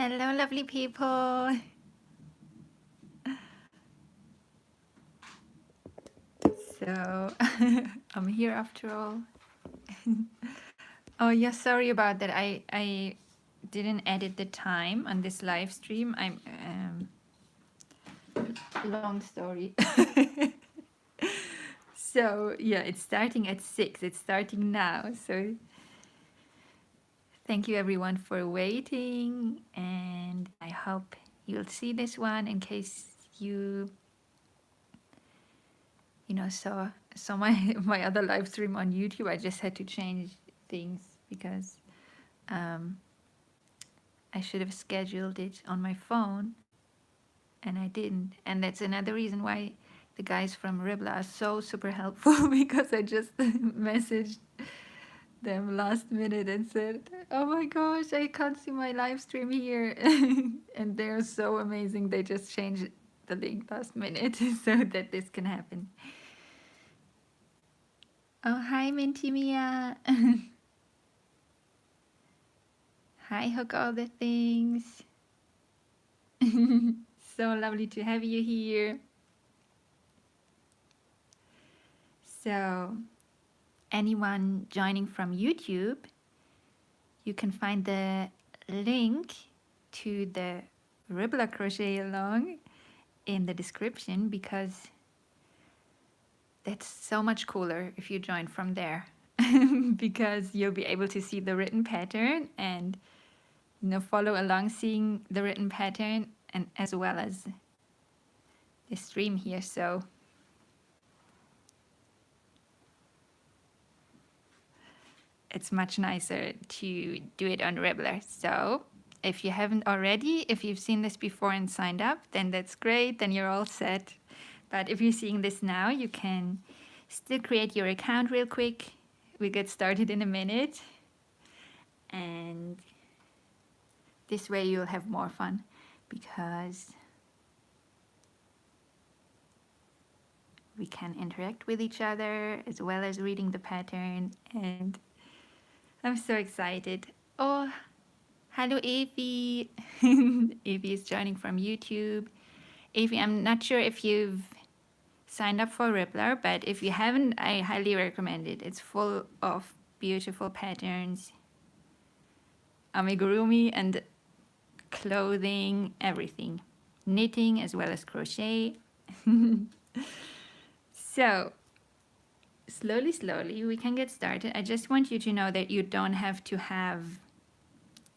Hello, lovely people. So, I'm here after all. Oh, yeah, sorry about that. I didn't edit the time on this live stream. I'm long story. So, yeah, it's starting at 6. It's starting now. So, thank you everyone for waiting, and I hope you'll see this one in case saw my my other live stream on YouTube. I just had to change things because I should have scheduled it on my phone and I didn't. And that's another reason why the guys from Ribla are so super helpful because I just messaged them last minute and said, "Oh my gosh, I can't see my live stream here." And they're so amazing. They just changed the link last minute so that this can happen. Oh, hi, Minty Mia. Hi, Hook All the Things. So lovely to have you here. So, anyone joining from YouTube, you can find the link to the Ribbler Crochet Along in the description because that's so much cooler if you join from there because you'll be able to see the written pattern and follow along seeing the written pattern and as well as the stream here. So it's much nicer to do it on Ribbler. So if you haven't already, if you've seen this before and signed up, then that's great, then you're all set. But if you're seeing this now, you can still create your account real quick. We get started in a minute. And this way you'll have more fun because we can interact with each other as well as reading the pattern, and I'm so excited. Oh, hello Evie. Evie is joining from YouTube. Evie, I'm not sure if you've signed up for Ribbler, but if you haven't, I highly recommend it. It's full of beautiful patterns, amigurumi and clothing, everything. Knitting as well as crochet. So, slowly we can get started. I just want you to know that you don't have to have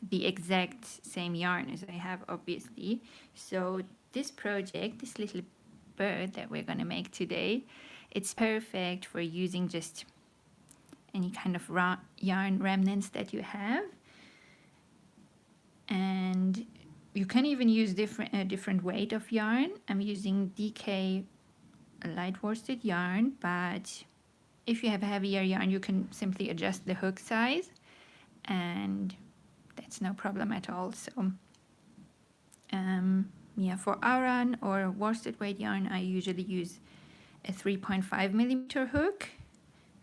the exact same yarn as I have, obviously. So this project, this little bird that we're going to make today, it's perfect for using just any kind of yarn remnants that you have. And you can even use different weight of yarn. I'm using DK light worsted yarn, but if you have heavier yarn, you can simply adjust the hook size and that's no problem at all. So yeah, for Aran or worsted weight yarn, I usually use a 3.5 millimeter hook,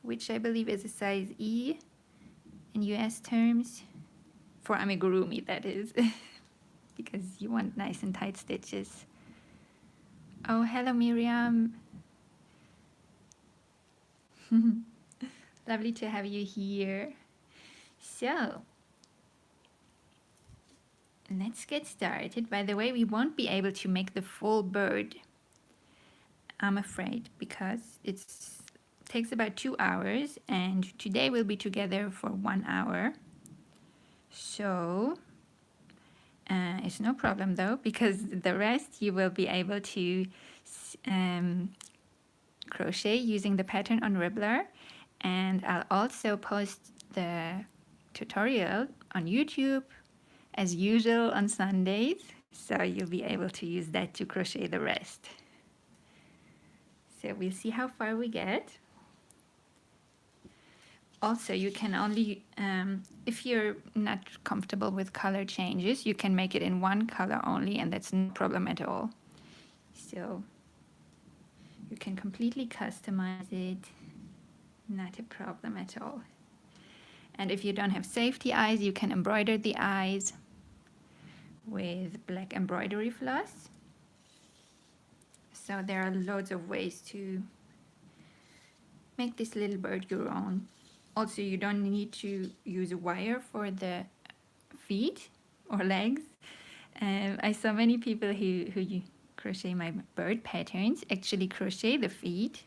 which I believe is a size E in US terms, for amigurumi that is, because you want nice and tight stitches. Oh, hello Miriam. Lovely to have you here. So let's get started. By the way, we won't be able to make the full bird, I'm afraid, because it takes about 2 hours and today we'll be together for 1 hour. So it's no problem though, because the rest you will be able to crochet using the pattern on Ribbler, and I'll also post the tutorial on YouTube as usual on Sundays, so you'll be able to use that to crochet the rest. So we'll see how far we get. Also, you can only, if you're not comfortable with color changes, you can make it in one color only, and that's no problem at all. So you can completely customize it, not a problem at all. And if you don't have safety eyes, you can embroider the eyes with black embroidery floss. So there are loads of ways to make this little bird your own. Also, you don't need to use a wire for the feet or legs. I saw many people who crochet my bird patterns actually crochet the feet,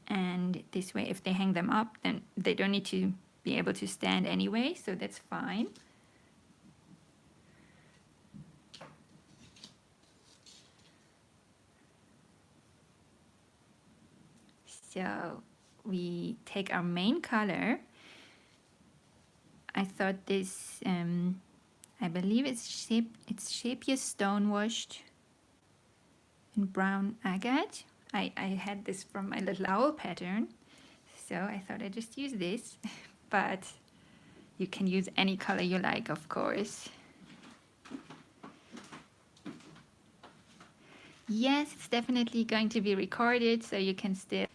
and this way if they hang them up, then they don't need to be able to stand anyway, so that's fine. So we take our main color. I thought this, I believe it's Scheepjes Stone Washed in Brown Agate. I had this from my little owl pattern, so I thought I'd just use this, but you can use any color you like, of course. Yes, it's definitely going to be recorded, so you can still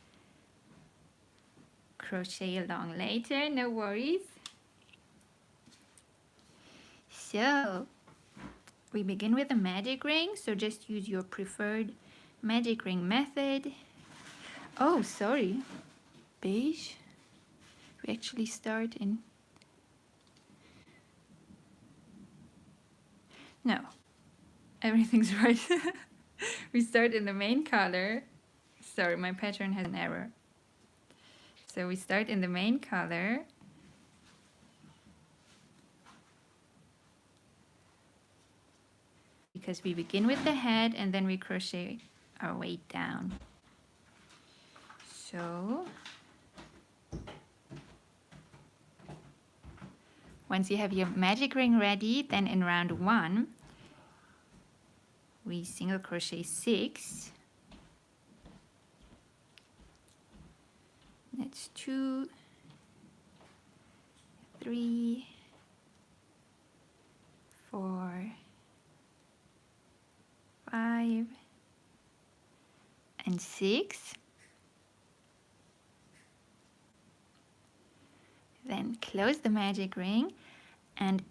crochet along later, no worries. So we begin with a magic ring, so just use your preferred magic ring method. Oh, sorry, beige. We actually start in, no, everything's right. We start in the main color. Sorry, my pattern has an error. So we start in the main color. Because we begin with the head and then we crochet our way down. So once you have your magic ring ready, then in round 1 we single crochet 6. That's 2, 3, 4, 5, and 6. Then close the magic ring, and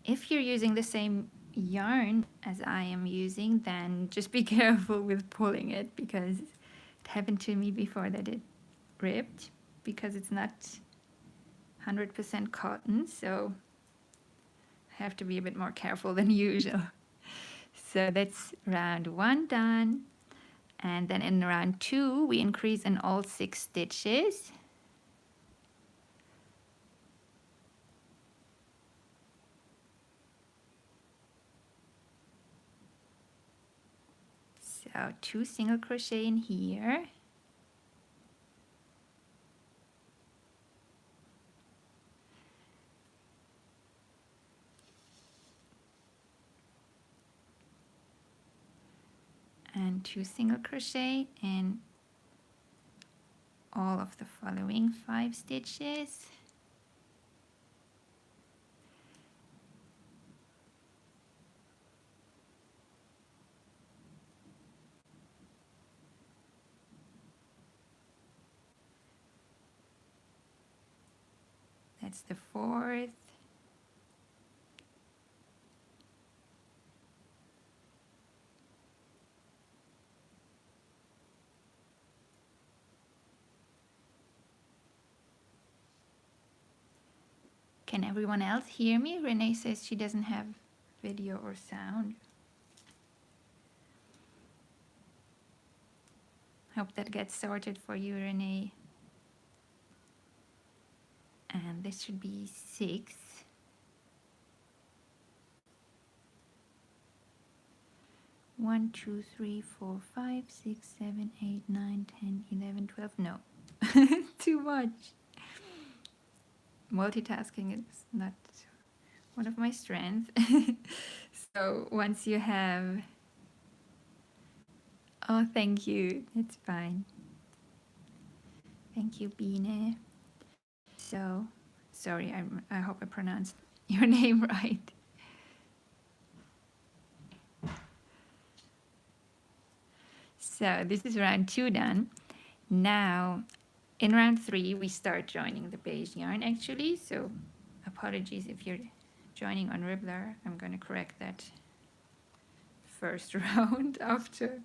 if you're using the same yarn as I am using, then just be careful with pulling it, because it happened to me before that it ripped, because it's not 100% cotton, so I have to be a bit more careful than usual. So that's round 1 done, and then in round 2 we increase in all 6 stitches. So 2 single crochet in here, and 2 single crochet in all of the following 5 stitches. That's the 4th. Can everyone else hear me? Renee says she doesn't have video or sound. Hope that gets sorted for you, Renee. And this should be 6. One, 2, 3, 4, 5, 6, 7, 8, 9, 10, 11, 12. No, too much. Multitasking is not one of my strengths. So once you have, oh, thank you. It's fine. Thank you, Biene. So, sorry, I hope I pronounced your name right. So this is round 2 done. Now, in round 3, we start joining the beige yarn actually. So apologies if you're joining on Ribbler. I'm going to correct that first round after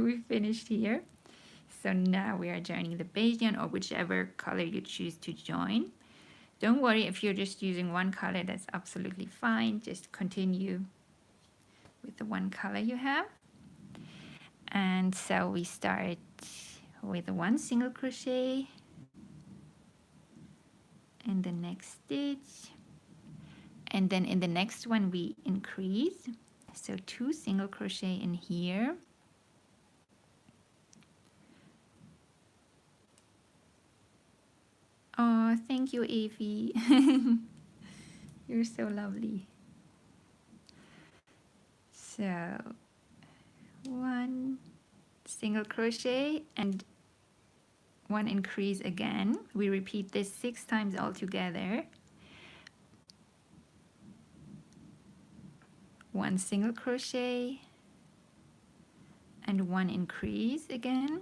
we finished here. So now we are joining the beige yarn, or whichever color you choose to join. Don't worry if you're just using one color, that's absolutely fine. Just continue with the one color you have. And so we start with one single crochet in the next stitch, and then in the next one we increase, so 2 single crochet in here, oh thank you Evie. You're so lovely. So 1 single crochet and 1 increase again. We repeat this 6 times all together. 1 single crochet and 1 increase again.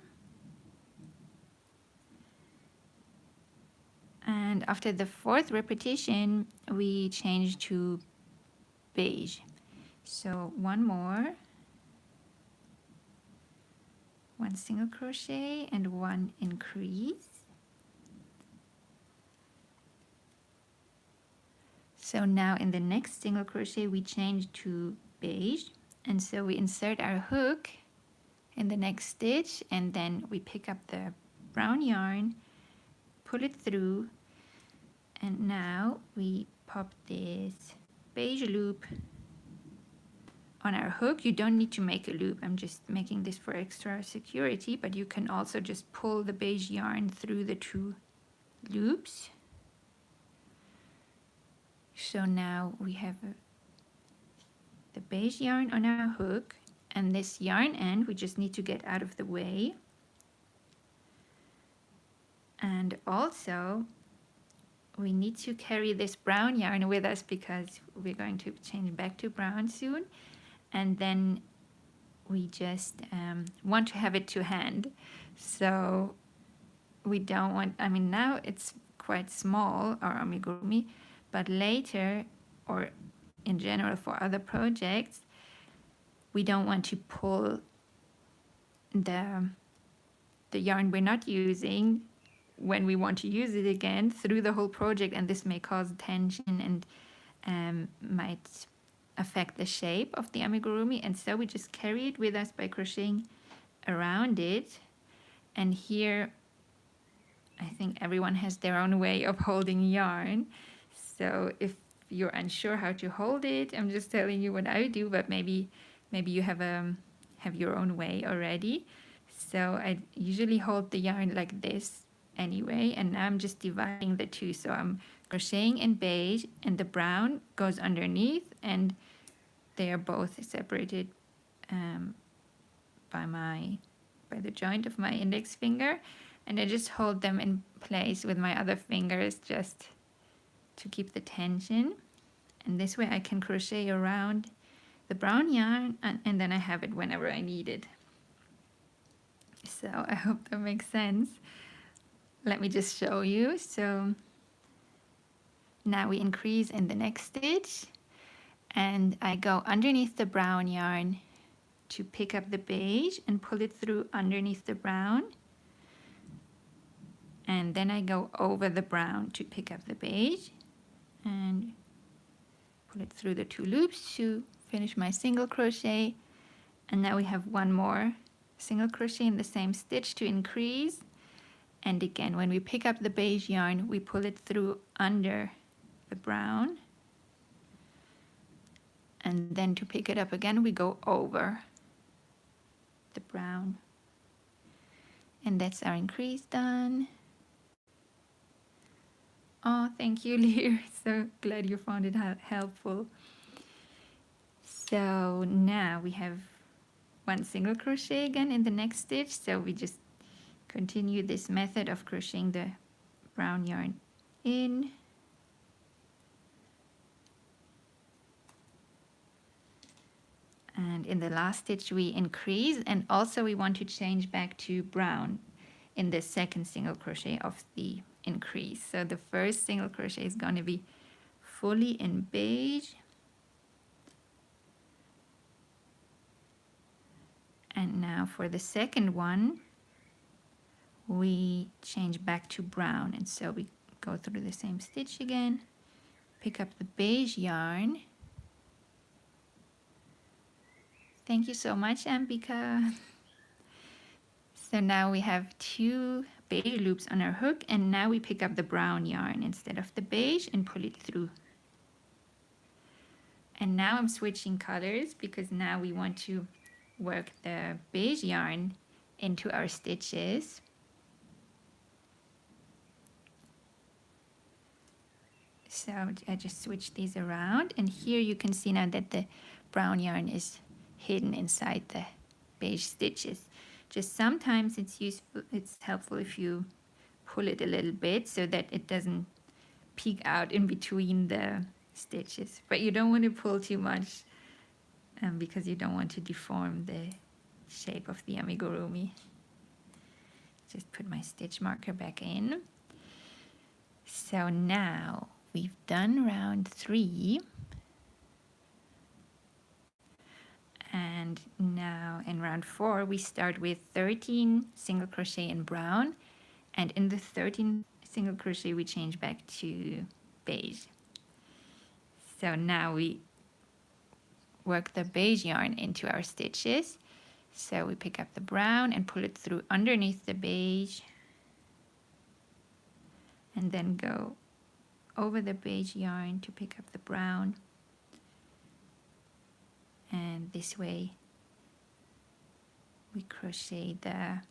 And after the 4th repetition, we change to beige. So 1 more, 1 single crochet and 1 increase. So now in the next single crochet we change to beige, and so we insert our hook in the next stitch, and then we pick up the brown yarn, pull it through, and now we pop this beige loop on our hook. You don't need to make a loop, I'm just making this for extra security, but you can also just pull the beige yarn through the 2 loops. So now we have the beige yarn on our hook, and this yarn end we just need to get out of the way. And also we need to carry this brown yarn with us because we're going to change back to brown soon, and then we just want to have it to hand. So we don't want, I mean now it's quite small, our amigurumi, but later, or in general for other projects, we don't want to pull the yarn we're not using when we want to use it again through the whole project, and this may cause tension and might affect the shape of the amigurumi, and so we just carry it with us by crocheting around it. And here I think everyone has their own way of holding yarn. So if you're unsure how to hold it, I'm just telling you what I do, but maybe you have your own way already. So I usually hold the yarn like this anyway, and now I'm just dividing the 2. So I'm crocheting in beige and the brown goes underneath, and they are both separated by the joint of my index finger, and I just hold them in place with my other fingers just to keep the tension, and this way I can crochet around the brown yarn, and then I have it whenever I need it. So I hope that makes sense. Let me just show you. So now we increase in the next stitch, and I go underneath the brown yarn to pick up the beige and pull it through underneath the brown, and then I go over the brown to pick up the beige and pull it through the 2 loops to finish my single crochet. And now we have 1 more single crochet in the same stitch to increase, and again when we pick up the beige yarn we pull it through under the brown, and then to pick it up again we go over the brown, and that's our increase done. Oh, thank you, Lear. So glad you found it helpful. So now we have 1 single crochet again in the next stitch. So we just continue this method of crocheting the brown yarn in. And in the last stitch we increase, and also we want to change back to brown in the 2nd single crochet of the increase. So the first single crochet is going to be fully in beige. And now for the second one, we change back to brown. And so we go through the same stitch again, pick up the beige yarn. Thank you so much, Ambika. So now we have 2 beige loops on our hook, and now we pick up the brown yarn instead of the beige and pull it through. And now I'm switching colors because now we want to work the beige yarn into our stitches. So I just switch these around, and here you can see now that the brown yarn is hidden inside the beige stitches. Just sometimes it's helpful if you pull it a little bit so that it doesn't peek out in between the stitches. But you don't want to pull too much because you don't want to deform the shape of the amigurumi. Just put my stitch marker back in. So now we've done round 3. And now in round 4, we start with 13 single crochet in brown. And in the 13 single crochet, we change back to beige. So now we work the beige yarn into our stitches. So we pick up the brown and pull it through underneath the beige. And then go over the beige yarn to pick up the brown. And this way we crochet the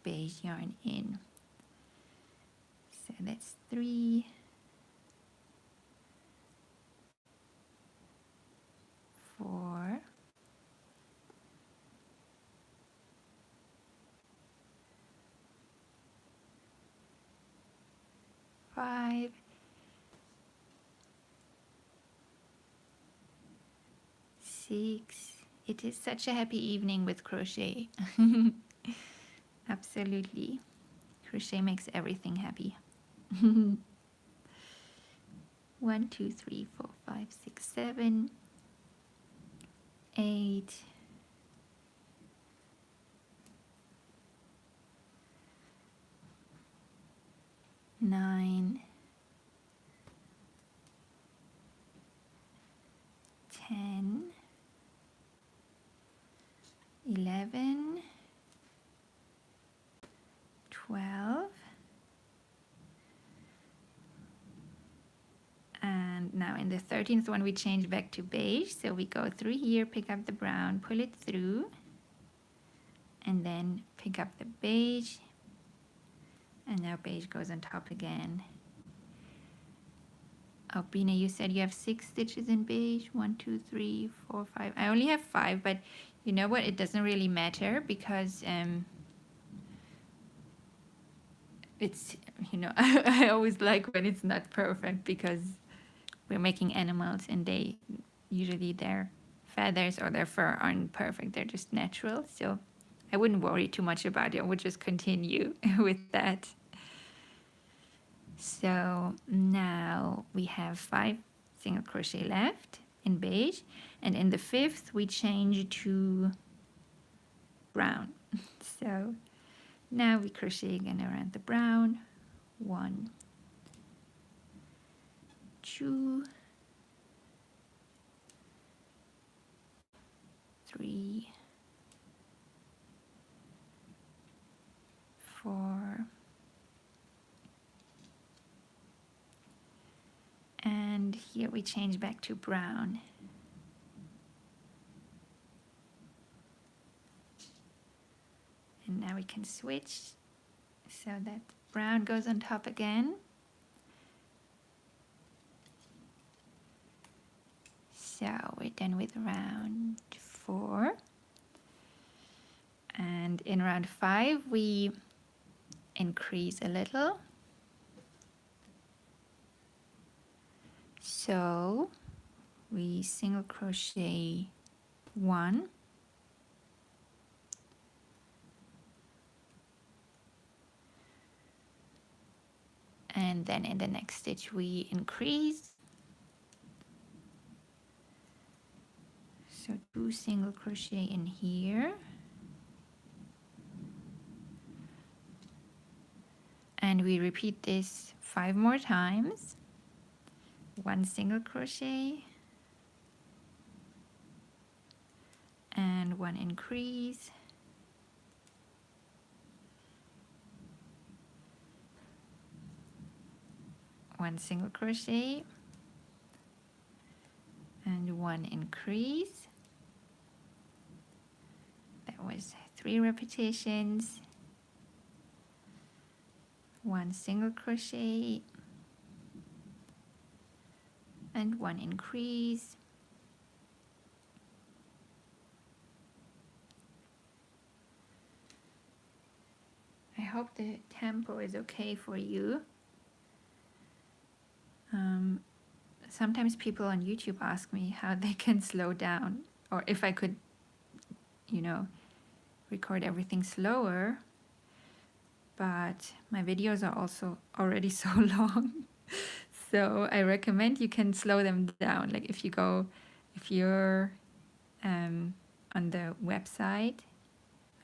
beige yarn in. So that's 3, 4, 5, 6. It is such a happy evening with crochet. Absolutely. Crochet makes everything happy. 1, 2, 3, 4, 5, 6, 7, 8, 9, 10, 11, 12, and now in the 13th one we change back to beige, so we go through here, pick up the brown, pull it through, and then pick up the beige, and now beige goes on top again. Oh, Bina, you said you have 6 stitches in beige. 1, 2, 3, 4, 5. I only have 5, but you know what? It doesn't really matter because it's, you know, I always like when it's not perfect because we're making animals and they usually their feathers or their fur aren't perfect. They're just natural. So I wouldn't worry too much about it. I would just continue with that. So now we have 5 single crochet left in beige, and in the 5th we change to brown. So now we crochet again around the brown. 1, 2, 3, 4, and here we change back to brown. And now we can switch so that brown goes on top again. So we're done with round 4. And in round 5 we increase a little. So we single crochet 1, and then in the next stitch we increase So 2 single crochet in here, and we repeat this 5 more times. 1 single crochet and 1 increase, 1 single crochet and 1 increase. That was 3 repetitions. 1 single crochet and 1 increase. I hope the tempo is okay for you. Sometimes people on YouTube ask me how they can slow down, or if I could, you know, record everything slower, but my videos are also already so long. So I recommend you can slow them down. Like if you're on the website,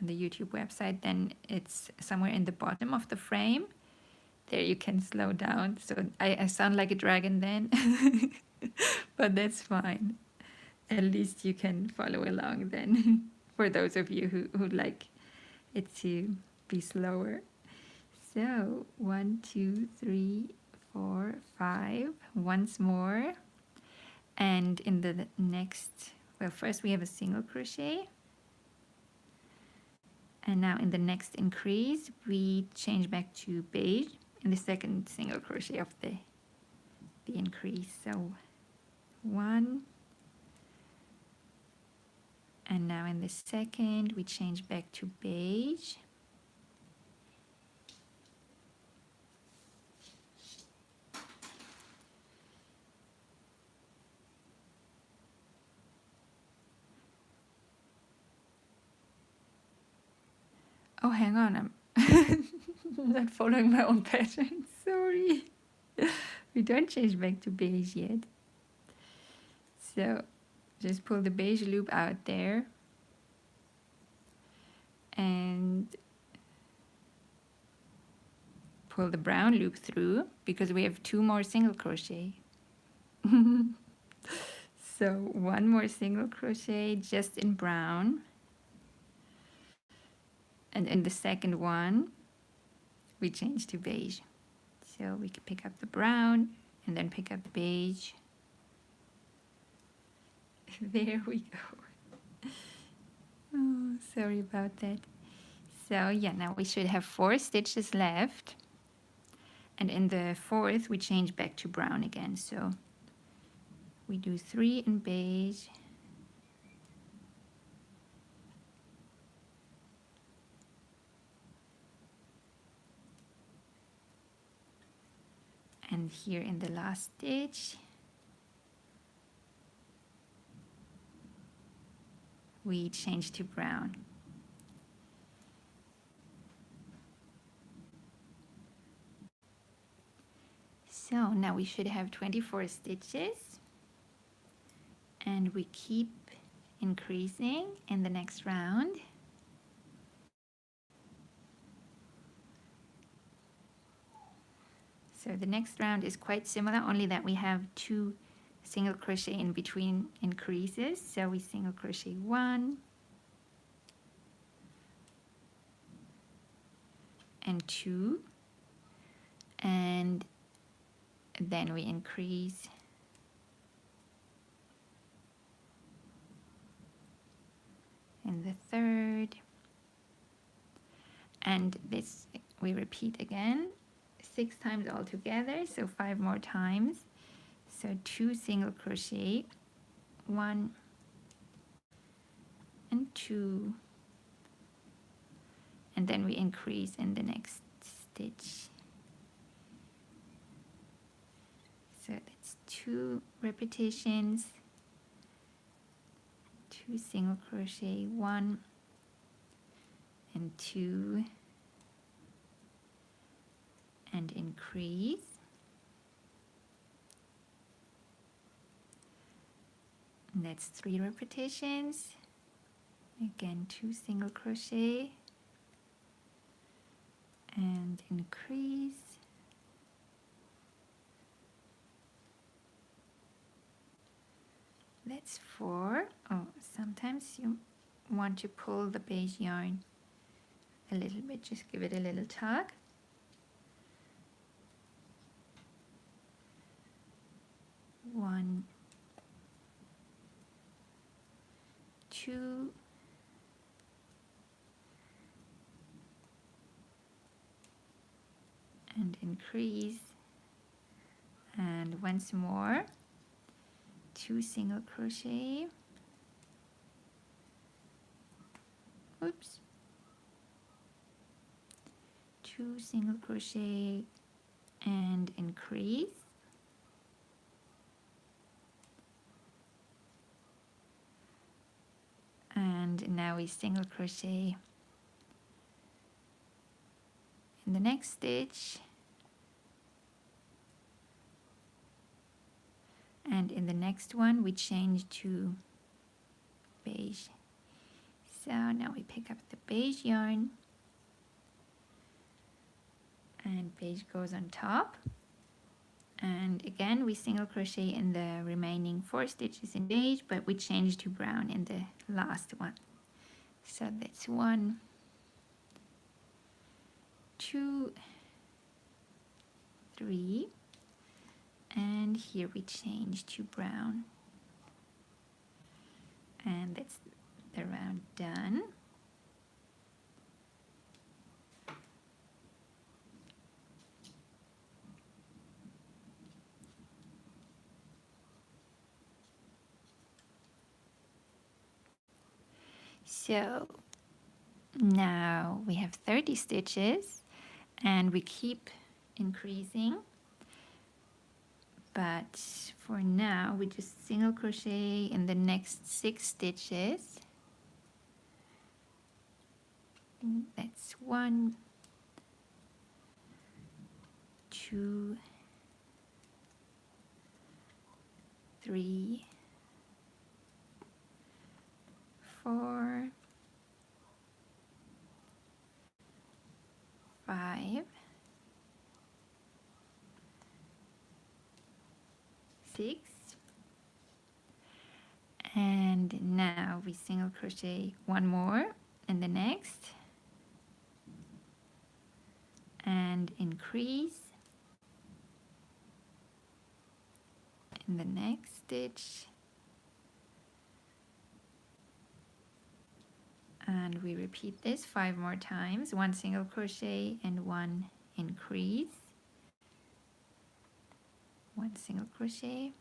on the YouTube website, then it's somewhere in the bottom of the frame. There you can slow down. So I sound like a dragon then, but that's fine. At least you can follow along then, for those of you who like it to be slower. So 1, 2, 3, 4, 5. Once more. And in the next, well, first we have a single crochet. And now in the next increase, we change back to beige in the second single crochet of the increase. So 1. And now in the second, we change back to beige. Oh, hang on, I'm not following my own pattern, sorry. We don't change back to beige yet. So just pull the beige loop out there and pull the brown loop through, because we have 2 more single crochet. So 1 more single crochet just in brown, and in the second one we change to beige. So we can pick up the brown and then pick up the beige. There we go. Oh, sorry about that. So yeah, now we should have 4 stitches left, and in the 4th we change back to brown again. So we do 3 in beige, and here in the last stitch we change to brown. So now we should have 24 stitches, and we keep increasing in the next round. So the next round is quite similar, only that we have 2 single crochet in between increases. So we single crochet 1 and 2, and then we increase in the 3rd, and this we repeat again 6 times all together, so 5 more times. So 2 single crochet, 1 and 2, and then we increase in the next stitch. So that's 2 repetitions, 2 single crochet, 1 and 2, and increase. And that's 3 repetitions. Again, 2 single crochet and increase. That's 4. Oh, sometimes you want to pull the beige yarn a little bit, just give it a little tug. 1, 2, and increase, and once more, 2 single crochet, oops, 2 single crochet and increase, and now we single crochet in the next stitch, and in the next one we change to beige. So now we pick up the beige yarn, and beige goes on top, and again we single crochet in the remaining 4 stitches in beige, but we change to brown in the last one. So that's 1, 2, 3, and here we change to brown, and that's the round done. So now we have 30 stitches and we keep increasing, but for now we just single crochet in the next 6 stitches. That's 1, 2, 3, 4, 5, 6, and now we single crochet 1 more in the next and increase in the next stitch, and we repeat this 5 more times. 1 single crochet and 1 increase, 1 single crochet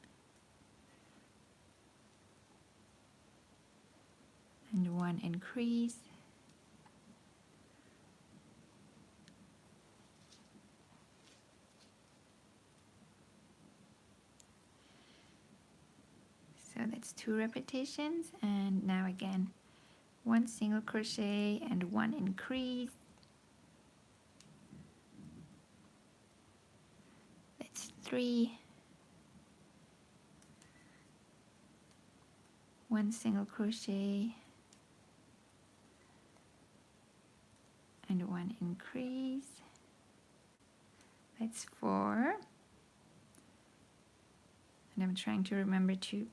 and 1 increase, so that's 2 repetitions, and now again 1 single crochet and 1 increase, that's 3, 1 single crochet and 1 increase, that's 4, and I'm trying to remember to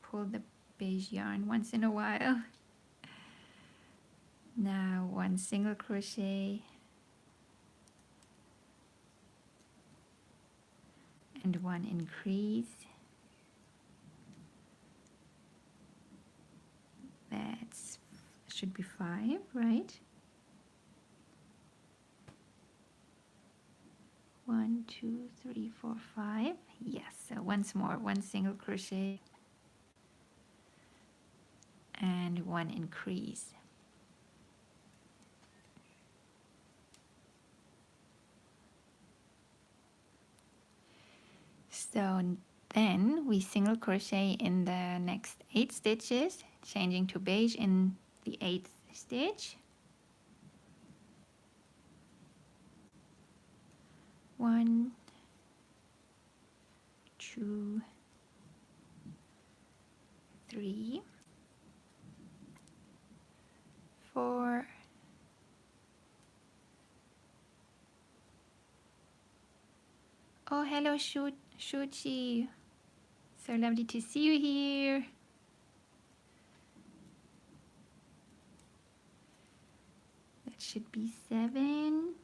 pull the beige yarn once in a while. Now 1 single crochet and 1 increase, that's should be 5, right? 1, 2, 3, 4, 5. Yes, so once more, 1 single crochet and 1 increase. So then we single crochet in the next 8 stitches, changing to beige in the 8th stitch. 1, 2, Oh, hello, Shuchi. So lovely to see you here. That should be 7.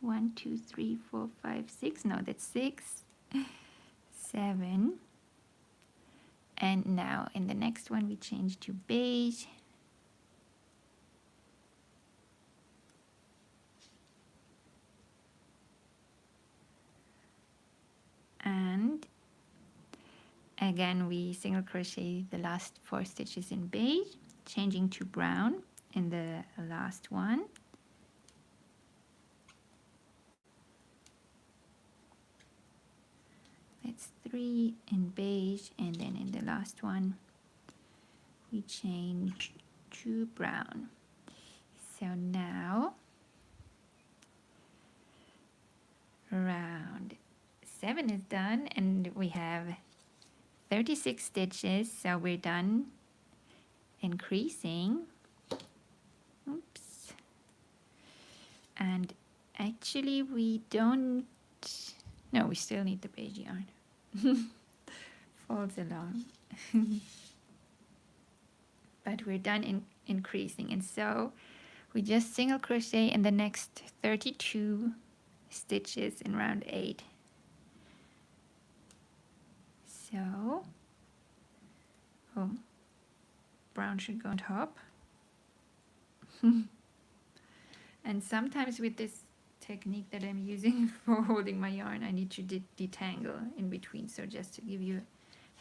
1, 2, 3, 4, 5, 6. No, that's 6. 7. And now in the next one we change to beige. And again we single crochet the last 4 stitches in beige, changing to brown in the last one. That's 3 in beige, and then in the last one we change to brown. So now round 7 is done, and we have 36 stitches, so we're done increasing. Oops. And actually we don't, no, we still need the beige yarn. Falls along. But we're done in increasing, and so we just single crochet in the next 32 stitches in round 8. So, oh, brown should go on top. And sometimes with this technique that I'm using for holding my yarn, I need to detangle in between. So just to give you a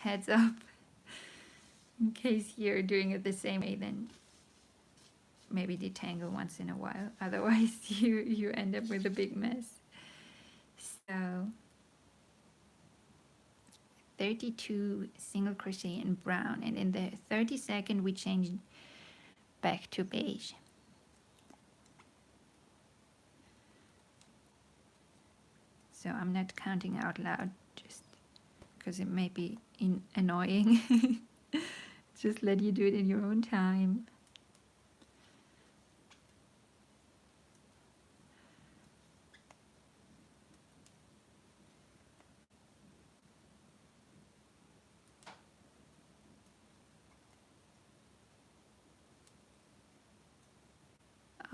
heads up, in case you're doing it the same way, then maybe detangle once in a while. Otherwise you end up with a big mess. So 32 single crochet in brown, and in the 32nd we change back to beige. So I'm not counting out loud, just because it may be annoying. Just let you do it in your own time.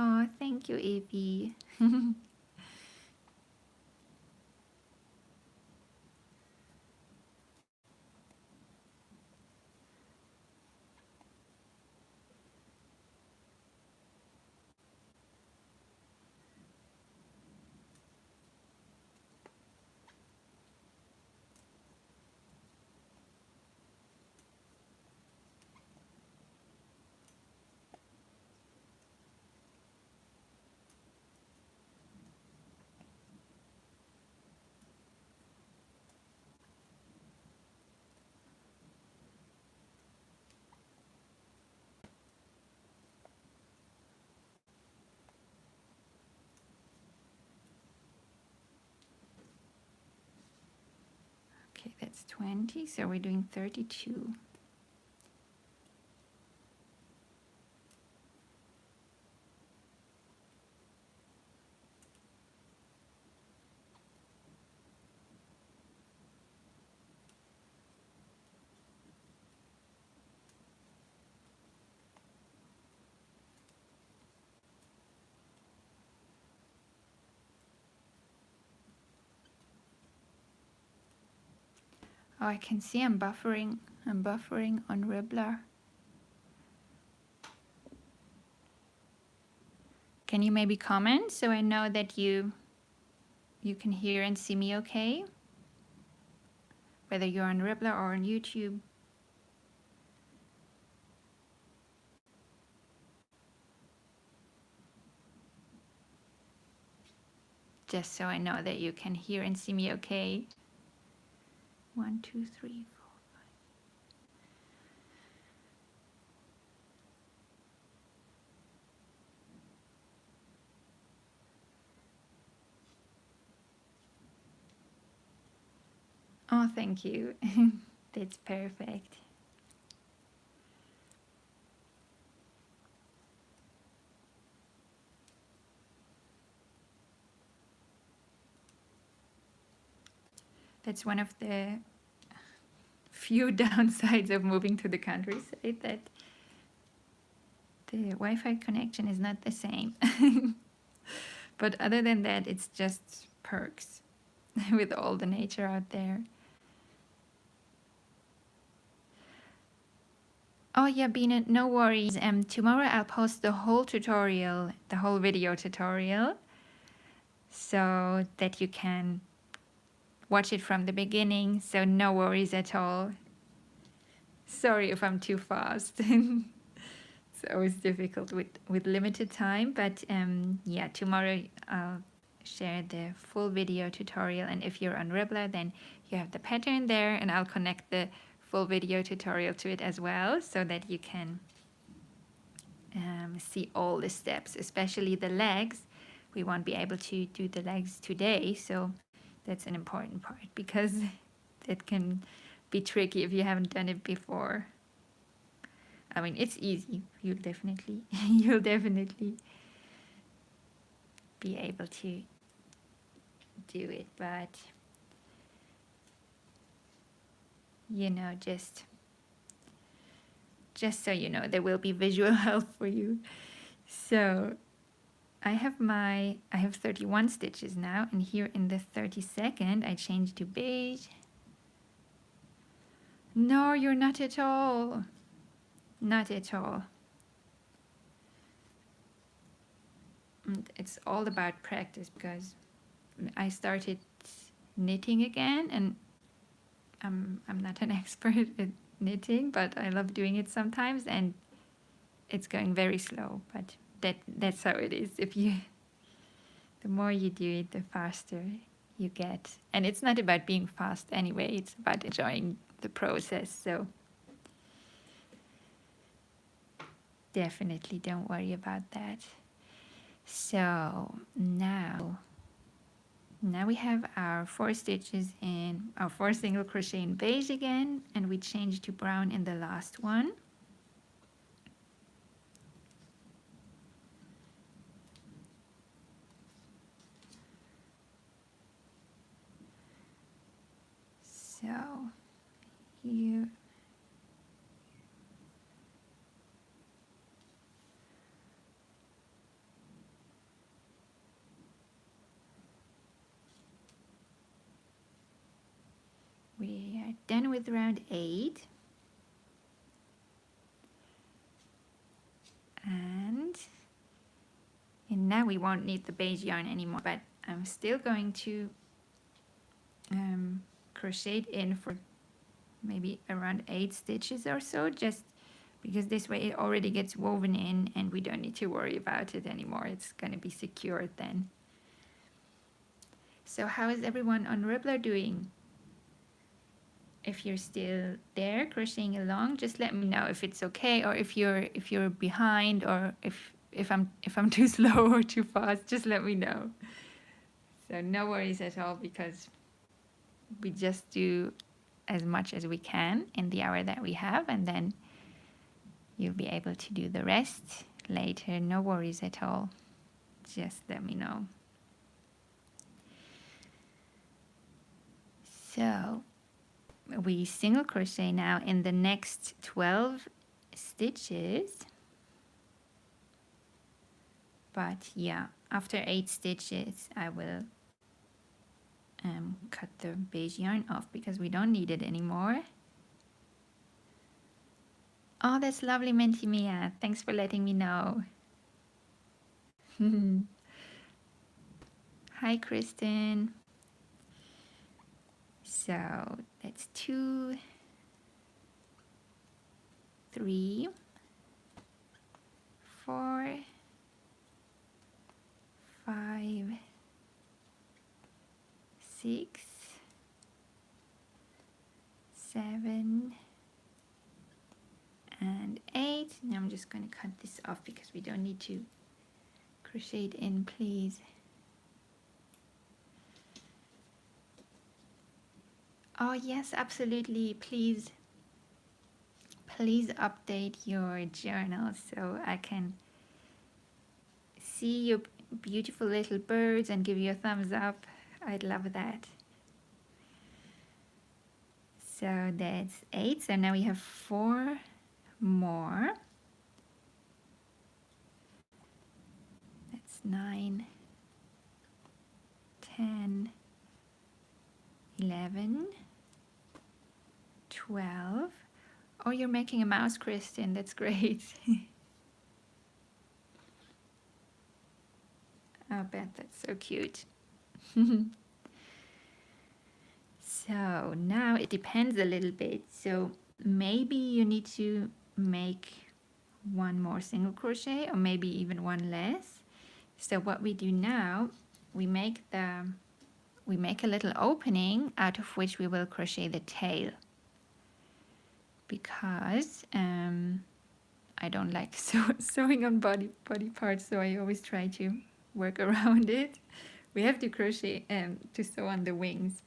Oh, thank you, Evie. Okay, that's 20, so we're doing 32. Oh, I can see I'm buffering. I'm buffering on Ribbler. Can you maybe comment so I know that you can hear and see me okay? Whether you're on Ribbler or on YouTube. Just so I know that you can hear and see me okay. 1, 2, 3, 4. Oh, thank you. That's perfect. That's one of the few downsides of moving to the countryside, that the Wi-Fi connection is not the same. But other than that, it's just perks with all the nature out there. Oh yeah, Bina, no worries. Tomorrow I'll post the whole tutorial, the whole video tutorial, so that you can watch it from the beginning. So no worries at all. Sorry if I'm too fast. It's always difficult with limited time, but yeah, tomorrow I'll share the full video tutorial, and if you're on Ribbler, then you have the pattern there, and I'll connect the full video tutorial to it as well, so that you can see all the steps, especially the legs. We won't be able to do the legs today, so that's an important part, because it can be tricky if you haven't done it before. I mean, it's easy. You'll definitely be able to do it, but you know, just so you know, there will be visual help for you. So I have 31 stitches now, and here in the 32nd I changed to beige. No, you're not at all. Not at all. It's all about practice, because I started knitting again, and I'm not an expert at knitting, but I love doing it sometimes, and it's going very slow, but that's how it is. The more you do it, the faster you get. And it's not about being fast anyway, it's about enjoying the process. So definitely don't worry about that. So now we have our 4 stitches in our 4 single crochet in beige again, and we change to brown in the last one. So here we are done with round 8, and now we won't need the beige yarn anymore, but I'm still going to crochet in for maybe around 8 stitches or so, just because this way it already gets woven in and we don't need to worry about it anymore. It's going to be secured then. So how is everyone on Ribbler doing? If you're still there crocheting along, just let me know if it's okay, or if you're behind, or if I'm too slow or too fast, just let me know. So no worries at all, because we just do as much as we can in the hour that we have, and then you'll be able to do the rest later. No worries at all. Just let me know. So we single crochet now in the next 12 stitches. But yeah, after 8 stitches I will cut the beige yarn off, because we don't need it anymore. Oh, that's lovely, Minty Mia. Thanks for letting me know. Hi, Kristen. So that's 2, 3, 4, 5, 6, 7, and 8. Now I'm just going to cut this off, because we don't need to crochet it in, please. Oh yes, absolutely. Please update your journal so I can see your beautiful little birds and give you a thumbs up. I'd love that. So that's 8. So now we have 4 more. That's 9, 10, 11, 12. Oh, you're making a mouse, Kristen. That's great. I bet that's so cute. So now it depends a little bit. So maybe you need to make one more single crochet or maybe even one less. So what we do now, we make a little opening out of which we will crochet the tail, because I don't like sewing on body parts, so I always try to work around it. We have to crochet to sew on the wings,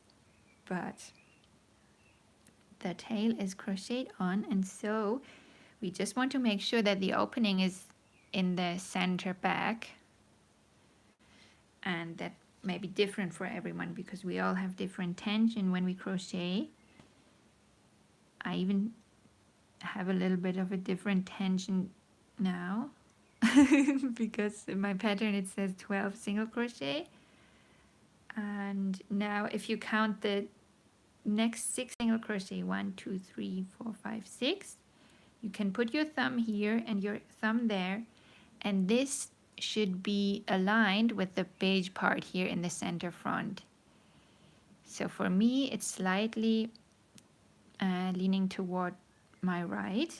but the tail is crocheted on, and so we just want to make sure that the opening is in the center back, and that may be different for everyone because we all have different tension when we crochet. I even have a little bit of a different tension now because in my pattern it says 12 single crochet, and now if you count the next 6 single crochet, 1 2 3 4 5 6, you can put your thumb here and your thumb there, and this should be aligned with the beige part here in the center front. So for me it's slightly leaning toward my right.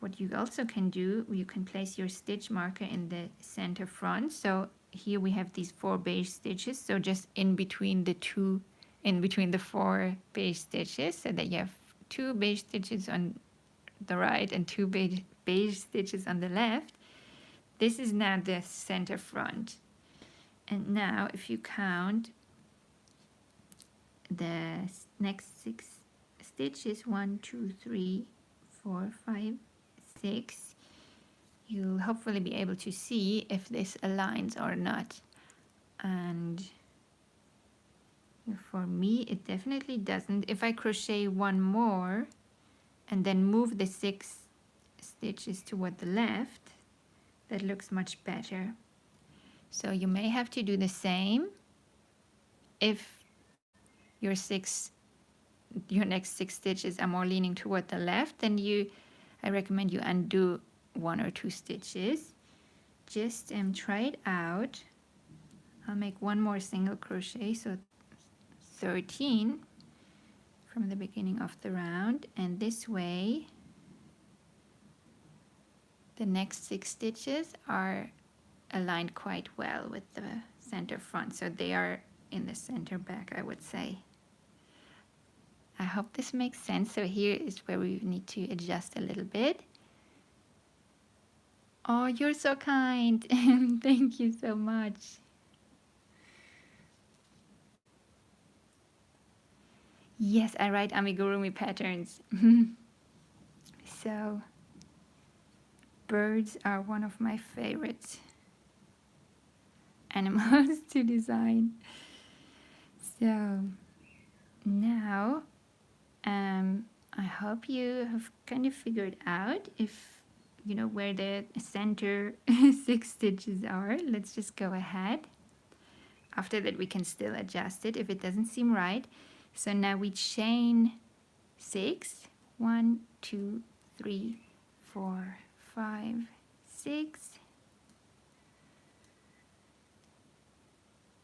What you also can do, you can place your stitch marker in the center front. So here we have these 4 beige stitches, so just in between the 4 beige stitches, so that you have 2 beige stitches on the right and 2 beige stitches on the left. This is now the center front. And now if you count the next 6 stitches, 1 2 3 4 5 6, you'll hopefully be able to see if this aligns or not. And for me it definitely doesn't. If I crochet one more and then move the 6 stitches toward the left, that looks much better. So you may have to do the same. If your next 6 stitches are more leaning toward the left, then I recommend you undo 1 or 2 stitches. Just try it out. I'll make one more single crochet, so 13 from the beginning of the round, and this way the next 6 stitches are aligned quite well with the center front, so they are in the center back, I would say. I hope this makes sense. So here is where we need to adjust a little bit. Oh, you're so kind. Thank you so much. Yes, I write amigurumi patterns. So birds are one of my favorite animals to design. So now I hope you have kind of figured out if you know where the center 6 stitches are. Let's just go ahead. After that we can still adjust it if it doesn't seem right. So now we chain 6, 1 2 3 4 5 6,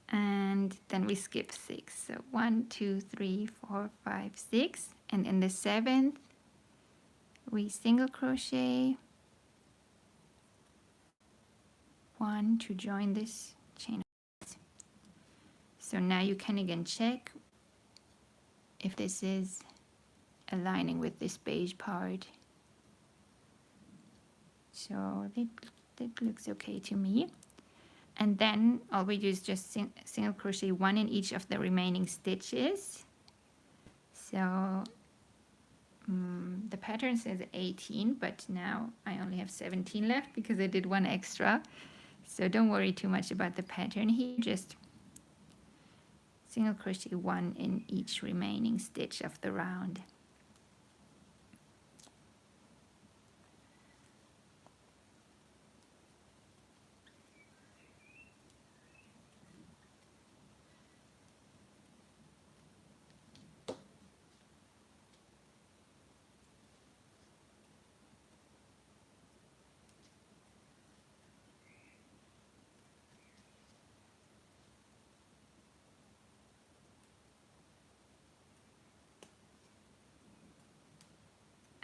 and then we skip 6. So 1 2 3 4 5 6, and in the 7th we single crochet 1 to join this chain. So now you can again check if this is aligning with this beige part. So that looks okay to me. And then all we do is just single crochet 1 in each of the remaining stitches. So the pattern says 18, but now I only have 17 left because I did 1 extra. So don't worry too much about the pattern here, just single crochet 1 in each remaining stitch of the round.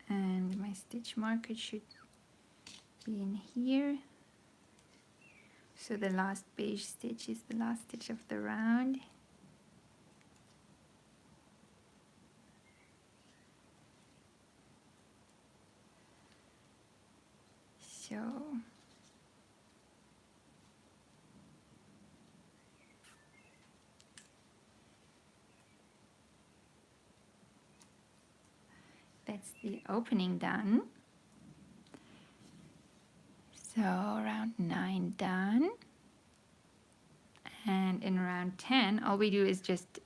And my stitch marker should be in here. So the last beige stitch is the last stitch of the round. So that's the opening done. So round 9 done. And in round 10, all we do is just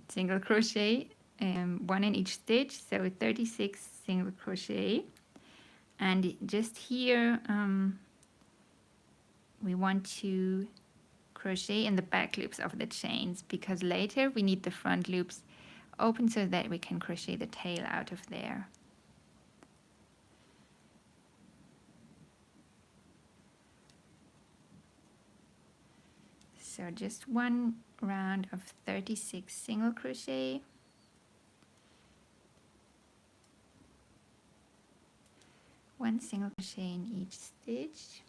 single crochet, 1 in each stitch, so 36 single crochet. And just here, we want to crochet in the back loops of the chains, because later we need the front loops open so that we can crochet the tail out of there. So just one round of 36 single crochet. One single crochet in each stitch.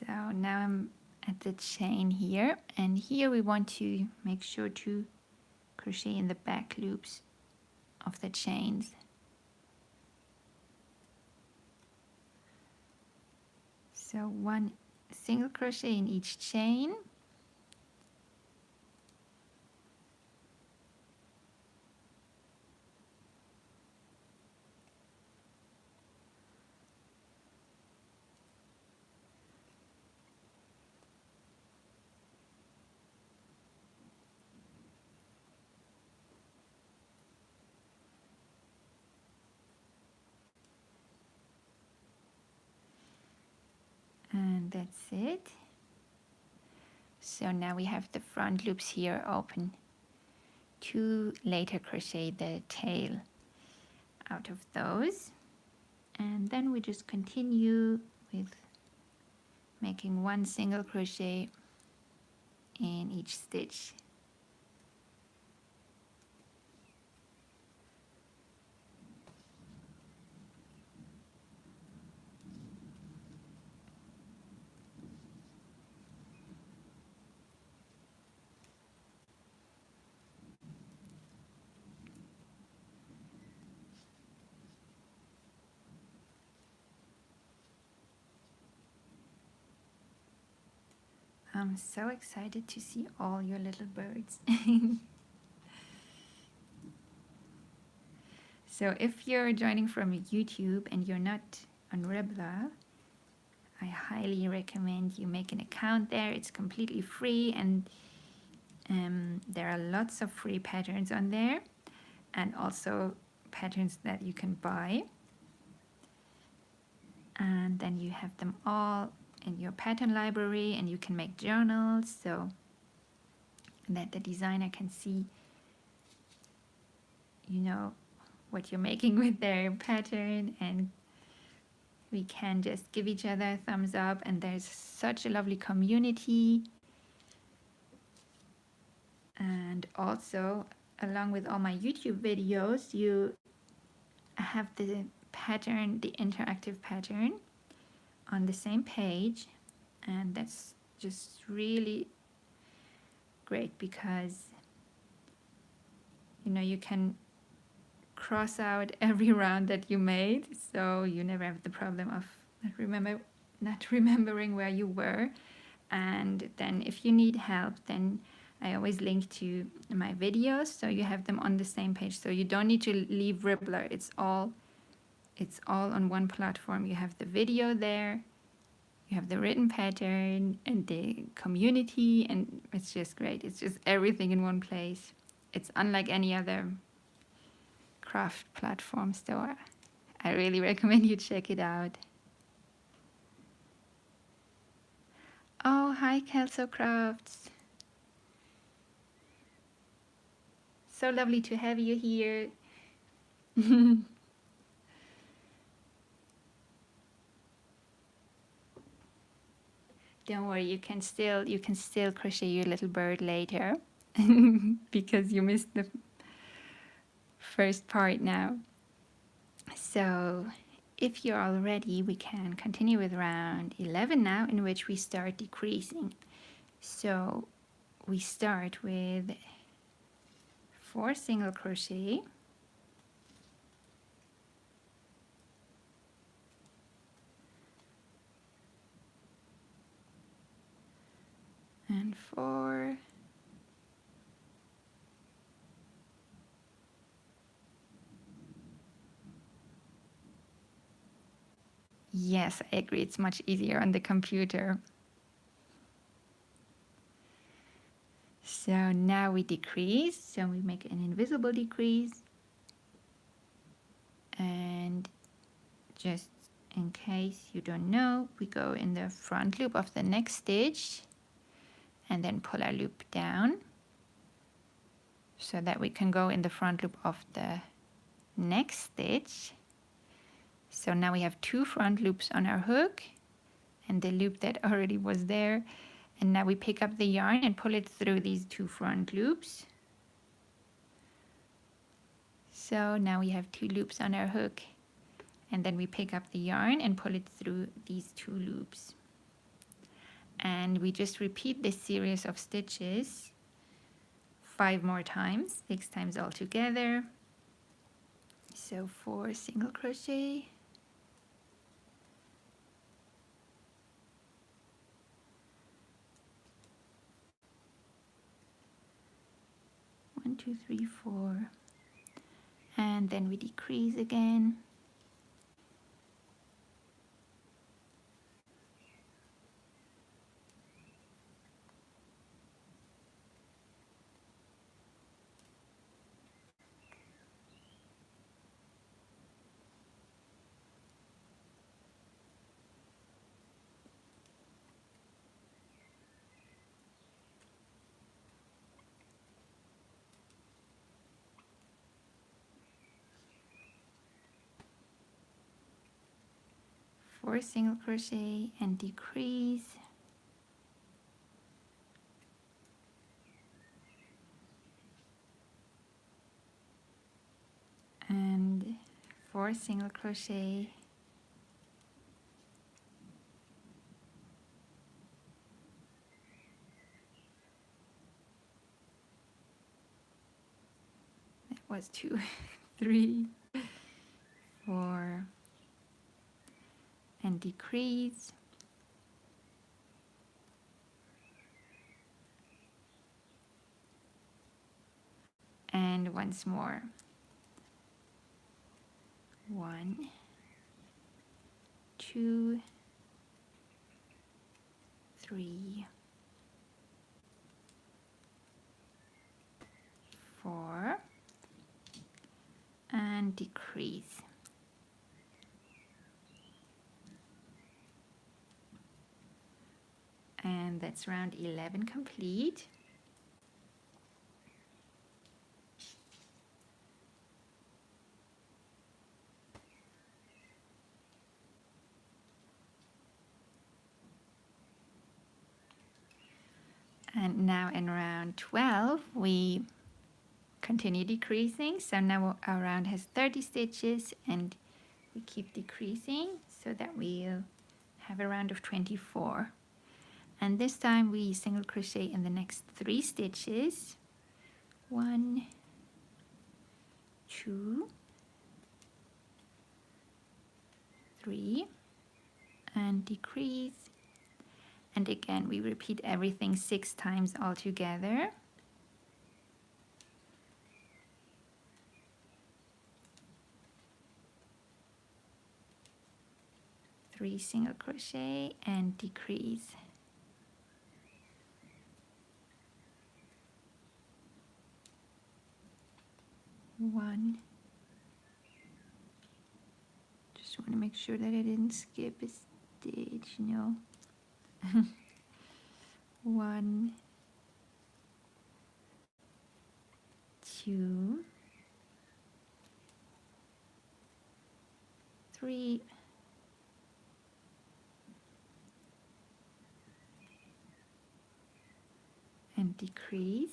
So now I'm at the chain here, and here we want to make sure to crochet in the back loops of the chains. So one single crochet in each chain. And that's it. So now we have the front loops here open to later crochet the tail out of those. And then we just continue with making one single crochet in each stitch. I'm so excited to see all your little birds. So if you're joining from YouTube and you're not on Rebla, I highly recommend you make an account there. It's completely free, and there are lots of free patterns on there, and also patterns that you can buy. And then you have them all in your pattern library, and you can make journals so that the designer can see, you know, what you're making with their pattern, and we can just give each other a thumbs up. And there's such a lovely community. And also, along with all my YouTube videos, you have the pattern, the interactive pattern, on the same page, and that's just really great because, you know, you can cross out every round that you made, so you never have the problem of not remembering where you were. And then if you need help, then I always link to my videos, so you have them on the same page, so you don't need to leave Ribbler. It's all on one platform. You have the video there, you have the written pattern and the community, and it's just great. It's just everything in one place. It's unlike any other craft platform, so I really recommend you check it out. Oh, hi Kelso Crafts. So lovely to have you here. Don't worry, you can still crochet your little bird later because you missed the first part now. So if you're all ready, we can continue with round 11 now, in which we start decreasing. So we start with 4 single crochet, and 4, yes, I agree, it's much easier on the computer. So now we decrease, so we make an invisible decrease, and just in case you don't know, we go in the front loop of the next stitch and then pull our loop down so that we can go in the front loop of the next stitch. So now we have 2 front loops on our hook and the loop that already was there, and now we pick up the yarn and pull it through these 2 front loops. So now we have 2 loops on our hook, and then we pick up the yarn and pull it through these 2 loops. And we just repeat this series of stitches 5 more times, 6 times all together. So 4 single crochet, 1, 2, 3, 4, and then we decrease again. Four single crochet and decrease, and 4 single crochet, that was 2, 3, 4, and decrease, and once more, 1, 2, 3, 4, and decrease. And that's round 11 complete. And now in round 12 we continue decreasing. So now our round has 30 stitches and we keep decreasing so that we'll have a round of 24. And this time we single crochet in the next 3 stitches. 1, 2, 3 and decrease, and again we repeat everything 6 times all together. Three single crochet and decrease. One. Just want to make sure that I didn't skip a stitch. No. 1, 2, 3, and decrease.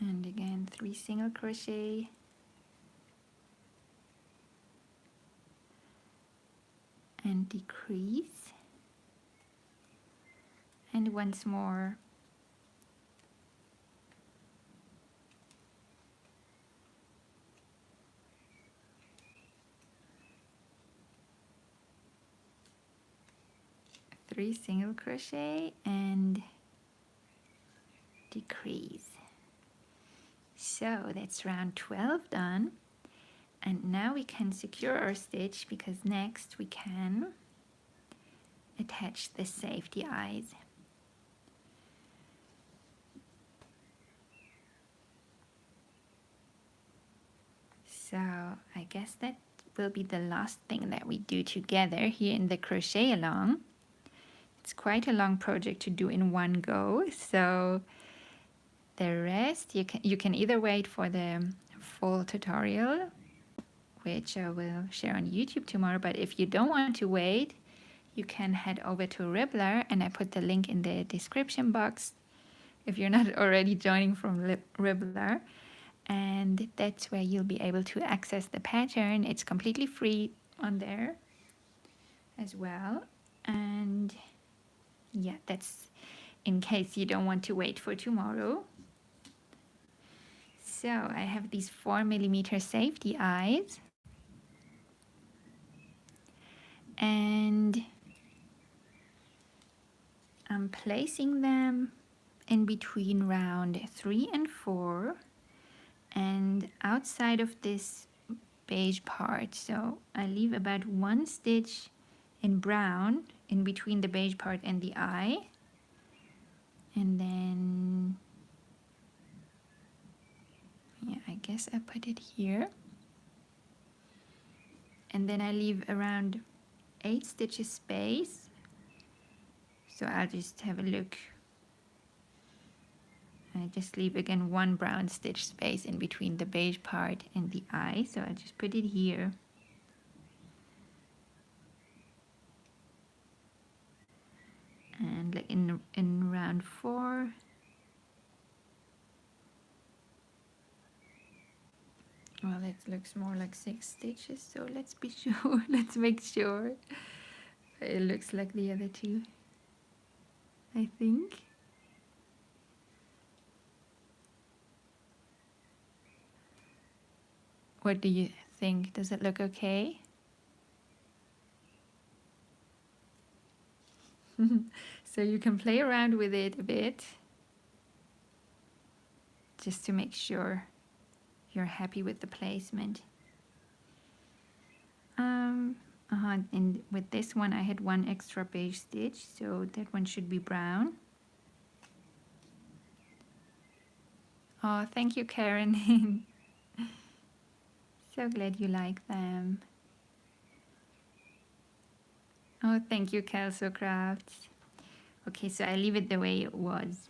And again 3 single crochet and decrease, and once more. Three single crochet and decrease. So that's round 12 done, and now we can secure our stitch because next we can attach the safety eyes. So I guess that will be the last thing that we do together here in the Crochet Along. It's quite a long project to do in one go, so the rest you can either wait for the full tutorial, which I will share on YouTube tomorrow, but if you don't want to wait, you can head over to Ribbler, and I put the link in the description box if you're not already joining from Ribbler, and that's where you'll be able to access the pattern. It's completely free on there as well, and yeah, that's in case you don't want to wait for tomorrow. So I have these 4mm safety eyes, and I'm placing them in between round 3 and 4 and outside of this beige part. So I leave about 1 stitch in brown in between the beige part and the eye, and then yeah, I guess I put it here, and then I leave around 8 stitches space. So I'll just have a look. I just leave again 1 brown stitch space in between the beige part and the eye, so I'll just put it here. And like in round 4, well, it looks more like 6 stitches, so let's be sure. Let's make sure. It looks like the other 2, I think. What do you think? Does it look okay? So you can play around with it a bit just to make sure you're happy with the placement. And with this one I had 1 extra beige stitch, so that one should be brown. Oh, thank you, Karen. So glad you like them. Oh, thank you, Kelso Crafts. Okay, so I leave it the way it was.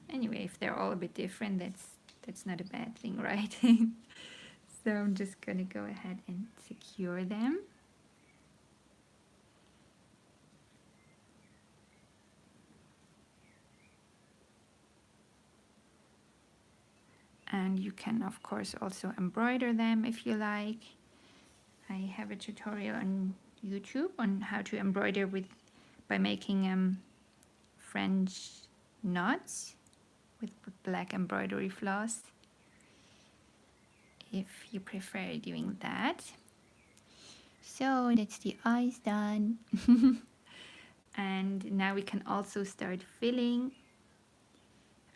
Anyway, if they're all a bit different, that's not a bad thing, right? So I'm just gonna go ahead and secure them. and you can of course also embroider them if you like. I have a tutorial on YouTube on how to embroider by making French knots with black embroidery floss, if you prefer doing that. So that's the eyes done. And now we can also start filling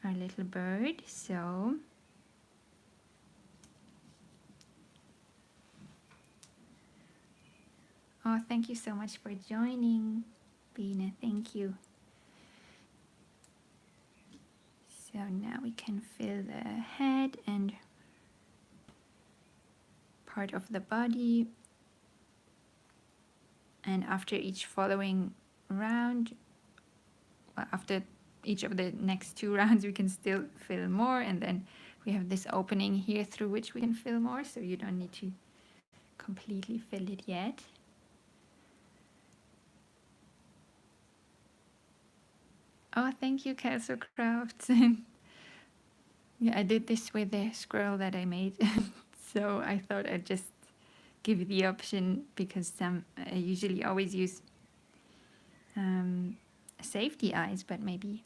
our little bird. So oh, thank you so much for joining, Bina. Thank you. So now we can fill the head and part of the body. And after each following round, well, after each of the next 2 rounds, we can still fill more. And then we have this opening here through which we can fill more. So you don't need to completely fill it yet. Oh, thank you, Castle Crafts. Yeah, I did this with the squirrel that I made. So I thought I'd just give you the option because I usually always use safety eyes, but maybe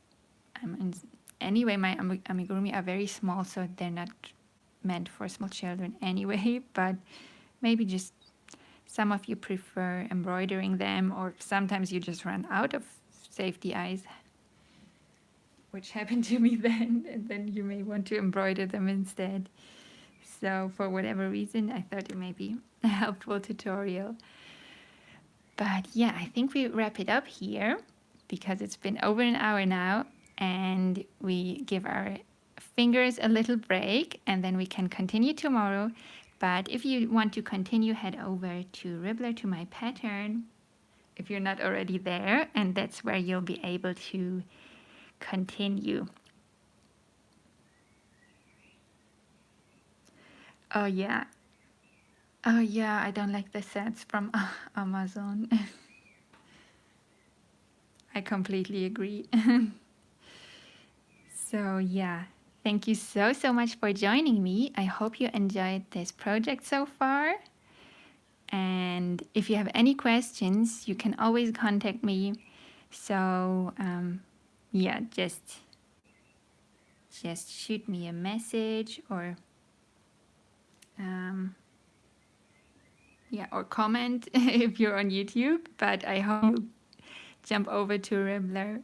anyway, my amigurumi are very small, so they're not meant for small children anyway, but maybe just some of you prefer embroidering them, or sometimes you just run out of safety eyes, which happened to me then, and then you may want to embroider them instead. So for whatever reason, I thought it may be a helpful tutorial. But yeah, I think we wrap it up here because it's been over an hour now, and we give our fingers a little break, and then we can continue tomorrow. But if you want to continue, head over to Ribbler, to my pattern, if you're not already there, and that's where you'll be able to continue. Oh yeah, I don't like the sets from Amazon. I completely agree. So yeah, thank you so much for joining me. I hope you enjoyed this project so far. And if you have any questions, you can always contact me. So yeah, just shoot me a message, or yeah, or comment if you're on YouTube. But I hope you jump over to Ribbler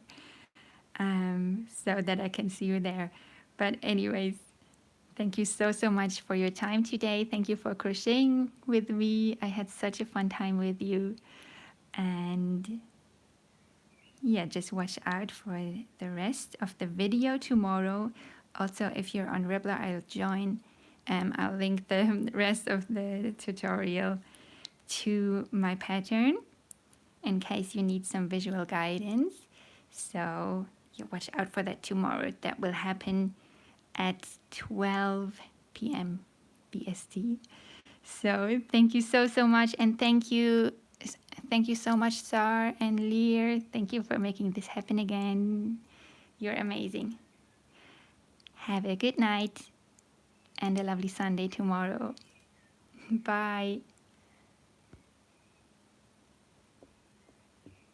so that I can see you there. But anyways, thank you so much for your time today. Thank you for crocheting with me. I had such a fun time with you. And yeah, just watch out for the rest of the video tomorrow. Also, if you're on Ribbler, I'll link the rest of the tutorial to my pattern in case you need some visual guidance. So you watch out for that tomorrow. That will happen at 12 p.m. BST. So thank you so much, and thank you so much, Sar and Lear. Thank you for making this happen again. You're amazing. Have a good night and a lovely Sunday tomorrow. Bye.